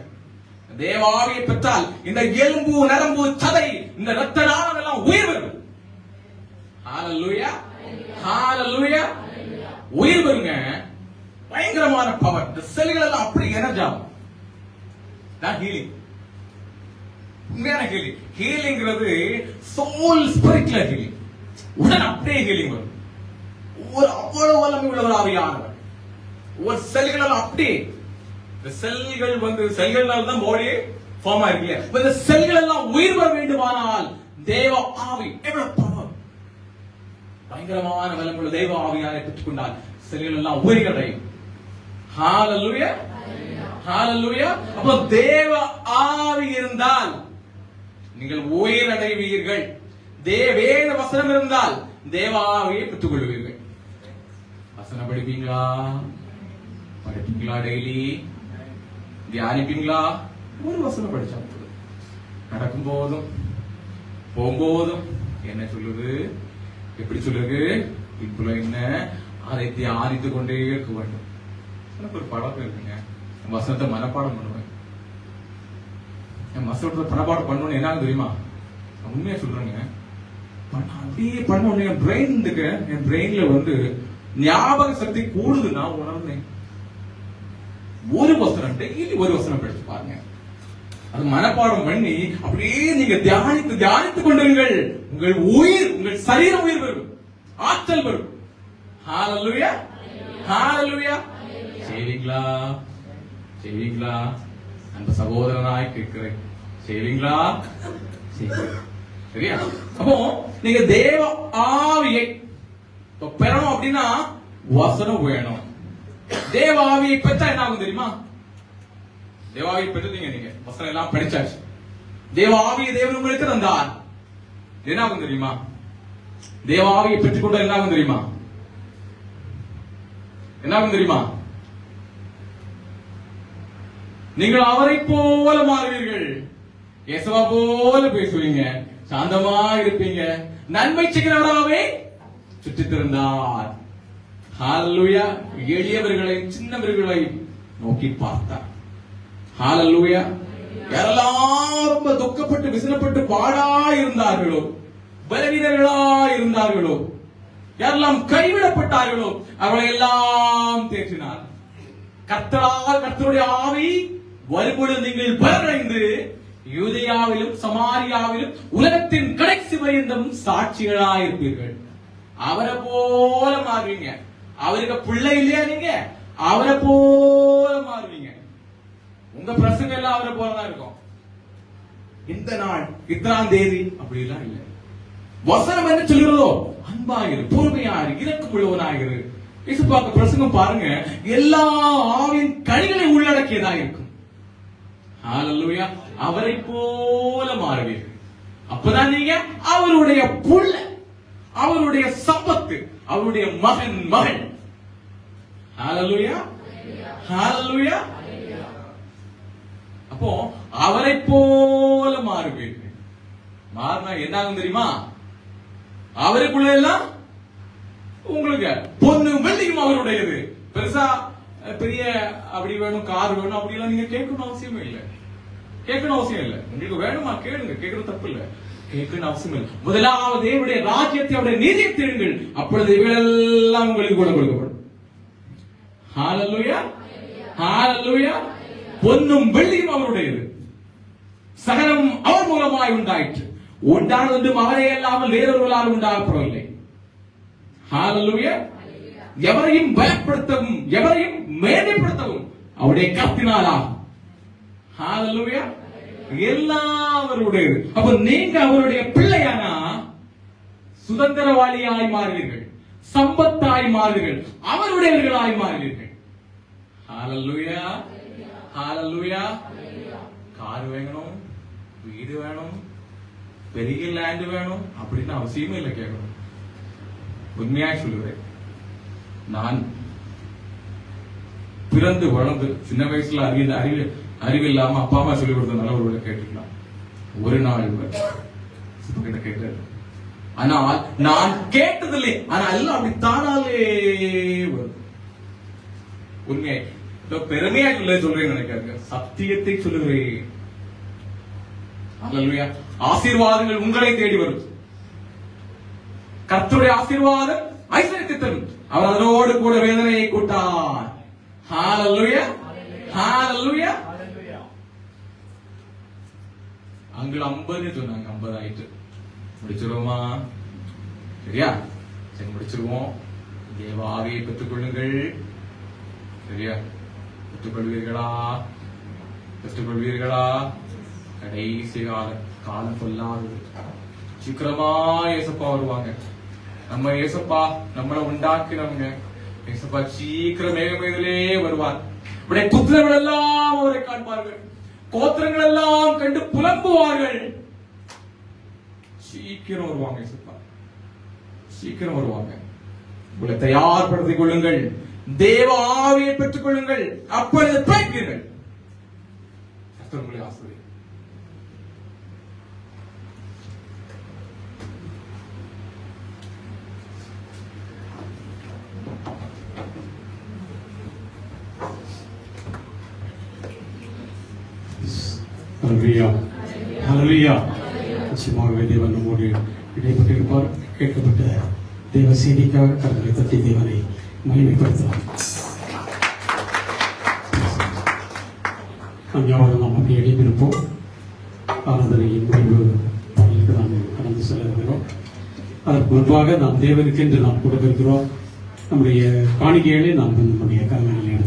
தேவ ஆவியை பெற்றால் இந்த எலும்பு, நரம்பு, சதை, இந்த ரத்த நாளம் எல்லாம் உயிர் வரும். ஹalleluya, ஹalleluya. உயிர் வருங்க. பயங்கரமான பவர். இந்த செல்கள் எல்லாம் அப்படி எனர்ஜி ஆகும். ஹீலிங், உண்மையான ஹீலிங். ஹீலிங்கிறது சோல் ஸ்பிரிட்ல ஹீலிங். உடனே அப்படியே ஹீலிங் வரும். ஒரு அவ்வளவு வல்லமை உள்ளவர் ஆவியானவர். ஒரு செல்கள் அப்படியே, இந்த செல்கள் செல்கள்னால தான் பாடி ஃபார்ம் ஆயிருக்கு. இந்த செல்கள் எல்லாம் உயிர் வர வேண்டுமானால் தேவ ஆவி எவ்வளவு பவர், பயங்கரமான வல்லமையுள்ள தேவ ஆவியாரை பெற்றுக்கொண்டால் செல்கள் எல்லாம் உயிரடையும். ஹalleluya, ஹalleluya. அப்ப தேவ ஆவி இருந்தால் நீங்கள் உயிரடைவீர்கள். வேத வசனம் இருந்தால் தேவ ஆவியை பெற்றுக் கொள்வீர்கள். வசனம் படிப்பீங்களா? படிப்பீங்களா? டெய்லி தியானிப்பீங்களா? ஒரு வசனம் படிச்சா நடக்கும் போதும் போகும்போதும் என்ன சொல்லுது, எப்படி சொல்லுது, இப்ப என்ன, அதை தியானித்துக் கொண்டே இருக்க வேண்டும். எனக்கு ஒரு பழக்கம் இருக்குங்க, வசனத்தை மனப்பாடம் பண்ணுவேன். என் வசனத்தை மனப்பாடம் பண்ணணும்னு என்ன தெரியுமா? உண்மையா சொல்றேங்க, அப்படியே பண்ண என் பிரெயின்ல ஞாபக சக்தி கூடுது. நான் உணர்ந்தேன். ஒரு வசனம் டெய்லி ஒரு வசனம் படிச்சு பாருங்க. அது மனப்பாடம் பண்ணி அப்படியே நீங்க தியானித்துக் கொண்டிருங்கள். உங்கள் உயிர், உங்கள் சரீரம் உயிர் வரும், ஆற்றல் வரும். ஹalleluya, ஹalleluya. செய்வீங்களா? செய்வீங்களா? அந்த சகோதரனாய் கேட்கிறேன், செய்வீங்களா? சரியா? அப்போ நீங்க தேவ ஆவியை பெறணும் அப்படின்னா வசனம் வேணும். தேவ ஆவியை பெற்றா என்ன ஆகும் தெரியுமா? தேவ ஆவியை பெற்றுட்டீங்க, நீங்க வசனம் எல்லாம் படிச்சாச்சு. தேவ ஆவியை தேவன் உங்களுக்கு தந்தார். என்ன ஆகும் தெரியுமா? தேவ ஆவியை பெற்றுக்கொண்ட என்ன ஆகும் தெரியுமா? என்ன ஆகும் தெரியுமா? நீங்கள் அவரை போல மாறுவீர்கள். இயேசுவா போல பேசுவீங்க, சாந்தமா இருப்பீங்க, நன்மை செய்கிறவராகவே சுற்றித் திரிந்தார். ஹalleluya. எளியவர்களை, சின்னவர்களை நோக்கி பார்த்தார். ஹalleluya. யாரெல்லாம் ரொம்ப துக்கப்பட்டு விசனப்பட்டு பாடா இருந்தார்களோ, பலவீனர்களா இருந்தார்களோ, யாரெல்லாம் கைவிடப்பட்டார்களோ அவர்களை எல்லாம் தேற்றினார். கர்த்தருடைய ஆவி வரும்பொழுது நீங்கள் பலனடைந்து யூதேயாவிலும் சமாரியாவிலும் உலகத்தின் கடைசி பரியந்தம் சாட்சிகளாயிருப்பீர்கள். அவரை போல மாறுவீங்க. அவருக்கு பிள்ளை இல்லையா? நீங்க அவரை போல மாறுவீங்க. உங்க பிரசங்க எல்லாம் அவரை போலதான் இருக்கும். இந்த நாள் இத்தனாம் தேதி அப்படி எல்லாம் இல்லை. வசனம் என்ன சொல்கிறதோ அன்பாயிரு, பொறுமையாயிரு, இரக்கம் உள்ளவனாயிரு. இயேசுபாக்கு பிரசங்கம் பாருங்க, எல்லா ஆவின் கனிகளை உள்ளடக்கியதா இருக்கும். ஹalleluya. அவரை போல மாறுவீர்கள். அப்பதான் நீங்க அவருடைய புள்ள, அவருடைய சம்பத்து, அவருடைய மகன். ஹalleluya, ஹalleluya. அப்போ அவரை போல மாறுவீர்கள். மாறினா என்ன ஆகும் தெரியுமா? அவருக்குள்ள எல்லாம் உங்களுக்கு பொண்ணு வெள்ளியும் அவருடையது. பெருசா பெரிய அப்படி வேணும், கார் வேணும், அப்படி எல்லாம் நீங்க கேட்கணும் அவசியமே இல்லை. கேட்கணும் அவசியம் இல்லை. உங்களுக்கு வேணுமா கேளுங்க, கேட்கறது தப்பு இல்லை. கேட்கணும் அவசியம் இல்லை. முதலாவது தேவனுடைய ராஜ்யத்தை, அவருடைய நீதியை தேடுங்கள், அப்பொழுது இவைகளெல்லாம் உங்களுக்கு கூட கொடுக்கப்படும். ஹalleluya, ஹalleluya. பொன்னும் வெள்ளியும் அவருடையது, சகலம் அவர் மூலமாய் உண்டாயிற்று. உண்டானது அவரே அல்லாமல் வேறொருவரால் உண்டாகப்படவில்லை. ஹalleluya. எவரையும் பயப்படுத்தவும் எவரையும் மேன்மைப்படுத்தவும் அவருடைய கர்த்தினாலா. ஹalleluya. எல்லாவருடையது. அப்ப நீங்க அவருடைய பிள்ளையானா சுதந்திரவாளியாய் மாறுவீர்கள். சம்பத்தாய் மாறுவீர்கள், அவருடையவர்களாய் மாறுவீர்கள். ஹalleluya, ஹalleluya. கார் வேணும், வீடு வேணும், பெரிய லேண்ட் வேணும் அப்படின்னு அவசியமே இல்லை கேட்கணும். உண்மையா சொல்லுவேன், நான் பிறந்து வளர்ந்து சின்ன வயசுல அறிவில்லாம அப்பா அம்மா சொல்லிக் கொடுத்த நல்லவர்களை கேட்டுக்கலாம். ஒரு நாள் கிட்ட கேட்டாரு, ஆனால் நான் கேட்டதில்லை, ஆனா எல்லாம் அப்படி தானாலே வரும். உண்மையாய் பெருமையா சொல்றேன் நினைக்காங்க, சத்தியத்தை சொல்லுகிறேன். அல்லேலூயா. ஆசீர்வாதங்கள் உங்களை தேடி வரும். கர்த்தருடைய ஆசீர்வாதம் ஐஸ்வர்யத்தை தரும். அவர் அதனோடு கூட வேதனையை கூட்டார். ஹalleluya, ஹalleluya. அங்க 50 சொன்னாங்க, 50 ஆயிட்டு முடிச்சிருவோமா? சரியா? சரி, முடிச்சிருவோம். தேவ ஆவியை பெற்றுக் கொள்ளுங்கள். சரியா? பெற்றுக்கொள்வீர்களா? பெற்றுக்கொள்வீர்களா? கடைசி காலம் கொள்ளாது. சீக்கிரமா ஏசப்பா வருவாங்க. நம்ம ஏசப்பா நம்மளை உண்டாக்கினவங்க. ஏசப்பா சீக்கிரம் மேகமேதிலே வருவார். உடைய புத்திரர்கள் எல்லாம் அவரை காண்பார்கள், கோத்திரங்கள் எல்லாம் கண்டு புலம்புவார்கள். சீக்கிரம் வருவாங்க ஏசப்பா, சீக்கிரம் வருவாங்க. உங்களை தயார்படுத்திக் கொள்ளுங்கள். தேவ ஆவியை பெற்றுக் கொள்ளுங்கள். அப்பொழுது பிழைப்பீர்கள். கர்த்தர் உங்களை ஆசீர்வதிப்பார்.
ஹல்லேலூயா, ஹல்லேலூயா. நிச்சயமாகவே தேவன் நம்மோடு இடைப்பட்டிருப்பார். கேட்கப்பட்ட தேவ செய்திக்காக கரங்களை தட்டி தேவனை மகிமைப்படுத்தலாம். அஞ்ஞாவது நாம் அப்படி இடைப்பிருப்போம். ஆராதனையின் முடிவு நாம் கடந்து செல்ல இருக்கிறோம். அதற்கு முன்பாக நாம் தேவனுக்கென்று நாம் கொடுத்திருக்கிறோம் நம்முடைய காணிக்கைகளை நாம் நம்முடைய கரங்களில்